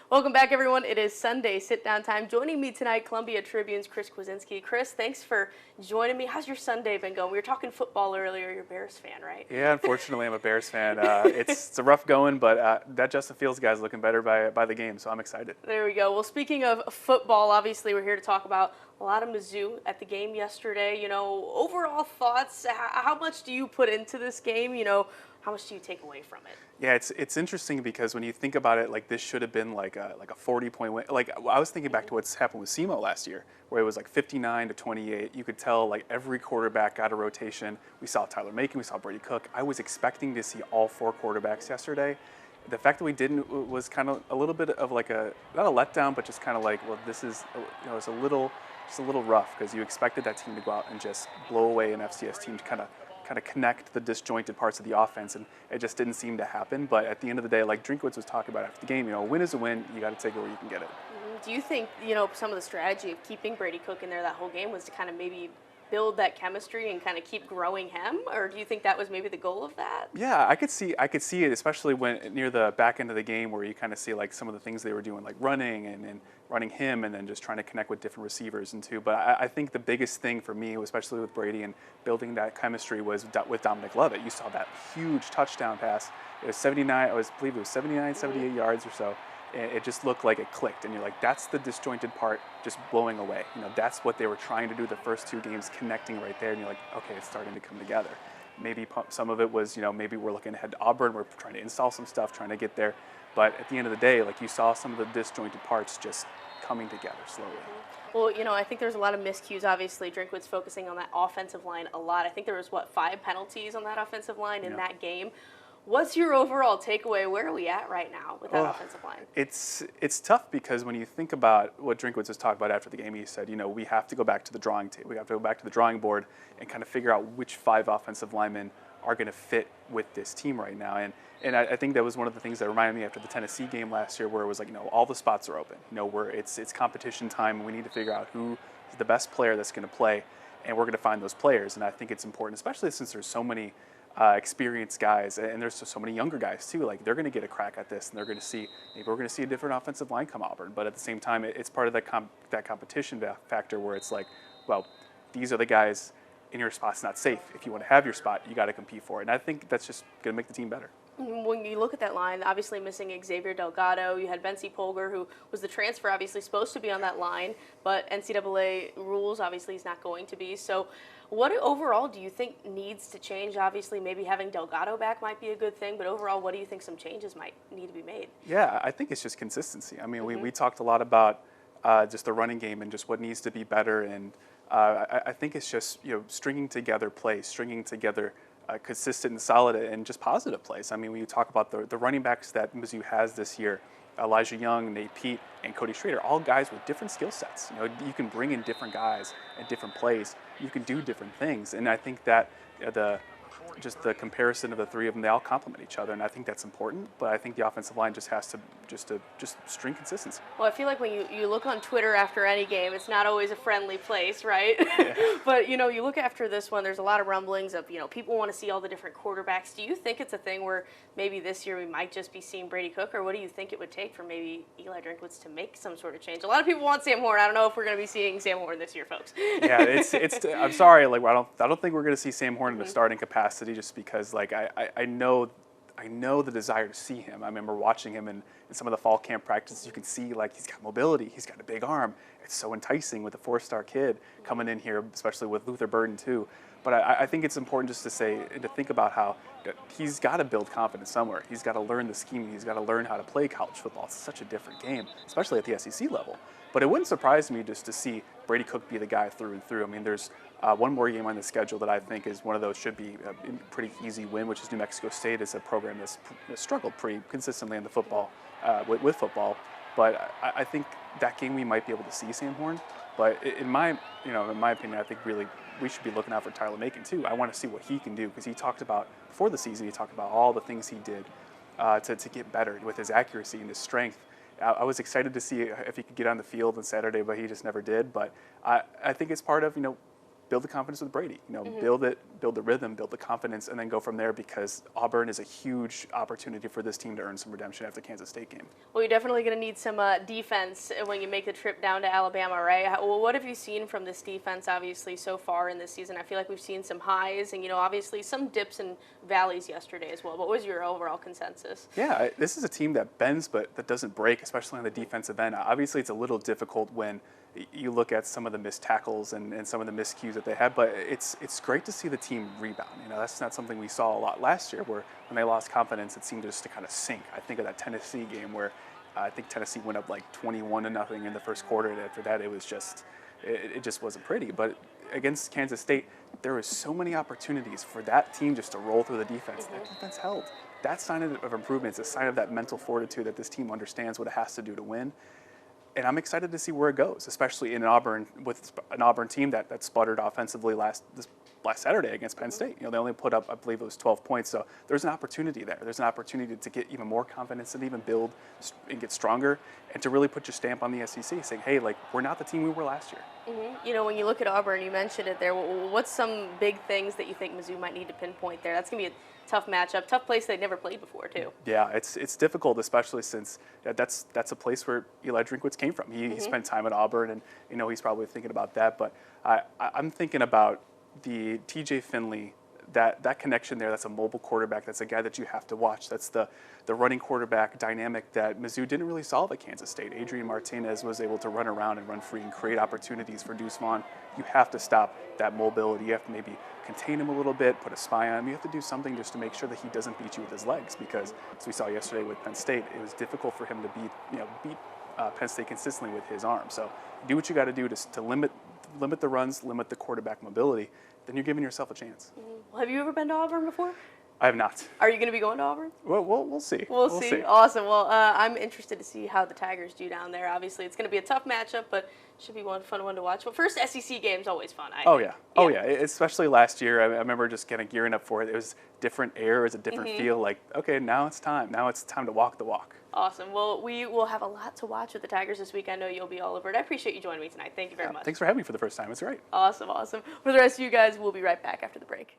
Welcome back, everyone. It is Sunday sit-down time. Joining me tonight, Columbia Tribune's Chris Kwasinski. Chris, thanks for joining me. How's your Sunday been going? We were talking football earlier. You're a Bears fan, right? Yeah, unfortunately, I'm a Bears fan. It's a rough going, but that Justin Fields guy's looking better by the game, so I'm excited. There we go. Well, speaking of football, obviously we're here to talk about a lot of Mizzou at the game yesterday. Overall thoughts. How much do you put into this game? How much do you take away from it? Yeah, it's interesting because when you think about it, like this should have been like a 40-point win. Like I was thinking back to what's happened with SEMO last year, where it was like 59-28. You could tell like every quarterback got a rotation. We saw Tyler Macon, we saw Brady Cook. I was expecting to see all four quarterbacks yesterday. The fact that we didn't was kind of a little bit of like not a letdown, but just kind of like, well, this is it's just a little rough because you expected that team to go out and just blow away an FCS team to kind of connect the disjointed parts of the offense, and it just didn't seem to happen. But at the end of the day, like Drinkwitz was talking about after the game, a win is a win. You got to take it where you can get it. Do you think, some of the strategy of keeping Brady Cook in there that whole game was to kind of maybe build that chemistry and kind of keep growing him, or do you think that was maybe the goal of that? Yeah, I could see it, especially when near the back end of the game where you kind of see like some of the things they were doing, like running and running him, and then just trying to connect with different receivers and too. But I think the biggest thing for me, especially with Brady and building that chemistry, was with Dominic Lovett. You saw that huge touchdown pass. It was 79. I believe it was 79, 78 yards or so. It just looked like it clicked, and you're like, that's the disjointed part just blowing away. That's what they were trying to do the first two games, connecting right there, and you're like, okay, it's starting to come together. Maybe some of it was, maybe we're looking ahead to Auburn, we're trying to install some stuff, trying to get there, but at the end of the day, like you saw some of the disjointed parts just coming together slowly. Well, I think there's a lot of miscues. Obviously, Drinkwitz focusing on that offensive line a lot. I think there was, 5 penalties on that offensive line in that game. What's your overall takeaway? Where are we at right now with that offensive line? It's tough because when you think about what Drinkwitz was talking about after the game, he said, we have to go back to the drawing table. We have to go back to the drawing board and kind of figure out which 5 offensive linemen are going to fit with this team right now. And I think that was one of the things that reminded me after the Tennessee game last year, where it was like, all the spots are open. It's competition time. We need to figure out who is the best player that's going to play, and we're going to find those players. And I think it's important, especially since there's so many experienced guys, and there's so many younger guys too. Like they're going to get a crack at this, and they're going to see, maybe we're going to see a different offensive line come Auburn. But at the same time, it's part of that competition factor where it's like, well, these are the guys in your spot's not safe. If you want to have your spot, you got to compete for it. And I think that's just going to make the team better. When you look at that line, obviously missing Xavier Delgado, you had Bency Polgar, who was the transfer, obviously supposed to be on that line, but NCAA rules, obviously he's not going to be. So what overall do you think needs to change? Obviously, maybe having Delgado back might be a good thing, but overall, what do you think some changes might need to be made? Yeah, I think it's just consistency. I mean, we talked a lot about just the running game and just what needs to be better, and I think it's just stringing together plays, stringing together consistent and solid and just positive plays. I mean, when you talk about the running backs that Mizzou has this year, Elijah Young, Nate Pete, and Cody Schrader, all guys with different skill sets. You can bring in different guys and different plays. You can do different things, and I think that the comparison of the three of them, they all complement each other, and I think that's important. But I think the offensive line just has to just string consistency. Well, I feel like when you look on Twitter after any game, it's not always a friendly place, right? Yeah. But you look after this one, there's a lot of rumblings of people want to see all the different quarterbacks. Do you think it's a thing where maybe this year we might just be seeing Brady Cook, or what do you think it would take for maybe Eli Drinkwitz to make some sort of change? A lot of people want Sam Horn. I don't know if we're going to be seeing Sam Horn this year, folks. Yeah, it's. I'm sorry, like I don't think we're going to see Sam Horn in the starting capacity, just because like I know the desire to see him. I remember watching him in some of the fall camp practices. You can see like he's got mobility, he's got a big arm. It's so enticing with a 4-star kid coming in here, especially with Luther Burden too. But I think it's important just to say and to think about how he's got to build confidence somewhere. He's got to learn the scheming. He's got to learn how to play college football. It's such a different game, especially at the SEC level. But it wouldn't surprise me just to see Brady Cook be the guy through and through. I mean, there's one more game on the schedule that I think is one of those should be a pretty easy win, which is New Mexico State. It's a program that's struggled pretty consistently in the football, with football. But I think that game we might be able to see Sam Horn. But in my opinion, I think really we should be looking out for Tyler Macon too. I want to see what he can do, because he talked about before the season. He talked about all the things he did to get better with his accuracy and his strength. I was excited to see if he could get on the field on Saturday, but he just never did. But I think it's part of build the confidence with Brady. Build it build the rhythm, build the confidence, and then go from there, because Auburn is a huge opportunity for this team to earn some redemption after the Kansas State game. Well, you're definitely going to need some defense when you make the trip down to Alabama, right? Well, what have you seen from this defense, obviously, so far in this season? I feel like we've seen some highs and, obviously some dips and valleys yesterday as well. What was your overall consensus? Yeah, this is a team that bends but that doesn't break, especially on the defensive end. Obviously, it's a little difficult when you look at some of the missed tackles and some of the miscues that they had, but it's great to see the team rebound. That's not something we saw a lot last year, where when they lost confidence, it seemed just to kind of sink. I think of that Tennessee game where I think Tennessee went up like 21-0 in the first quarter, and after that, it was just it just wasn't pretty. But against Kansas State, there was so many opportunities for that team just to roll through the defense. That defense held. That sign of improvement is a sign of that mental fortitude that this team understands what it has to do to win. And I'm excited to see where it goes, especially in Auburn, with an Auburn team that sputtered offensively last Saturday against Penn State. They only put up, I believe it was 12 points. So there's an opportunity there. There's an opportunity to get even more confidence and even build and get stronger, and to really put your stamp on the SEC, saying, hey, we're not the team we were last year. When you look at Auburn, you mentioned it there. What's some big things that you think Mizzou might need to pinpoint there? That's going to be a tough matchup, tough place they've never played before, too. Yeah, it's difficult, especially since that's a place where Eli Drinkwitz came from. He spent time at Auburn, and he's probably thinking about that. But I'm thinking about the TJ Finley, that connection there. That's a mobile quarterback. That's a guy that you have to watch. That's the running quarterback dynamic that Mizzou didn't really solve at Kansas State. Adrian Martinez was able to run around and run free and create opportunities for Deuce Vaughn. You have to stop that mobility. You have to maybe contain him a little bit, put a spy on him. You have to do something just to make sure that he doesn't beat you with his legs, because as we saw yesterday with Penn State, it was difficult for him to beat Penn State consistently with his arm. So do what you got to do to limit the runs, limit the quarterback mobility. Then you're giving yourself a chance. Well, have you ever been to Auburn before? I have not. Are you going to be going to Auburn? Well, we'll see. We'll see. Awesome. Well, I'm interested to see how the Tigers do down there. Obviously, it's going to be a tough matchup, but should be one fun one to watch. But first SEC game's always fun. Oh yeah. Especially last year, I remember just kind of gearing up for it. It was different air, it was a different feel. Like, okay, now it's time. Now it's time to walk the walk. Awesome. Well, we will have a lot to watch with the Tigers this week. I know you'll be all over it. I appreciate you joining me tonight. Thank you very much. Thanks for having me for the first time. It's great. Awesome. For the rest of you guys, we'll be right back after the break.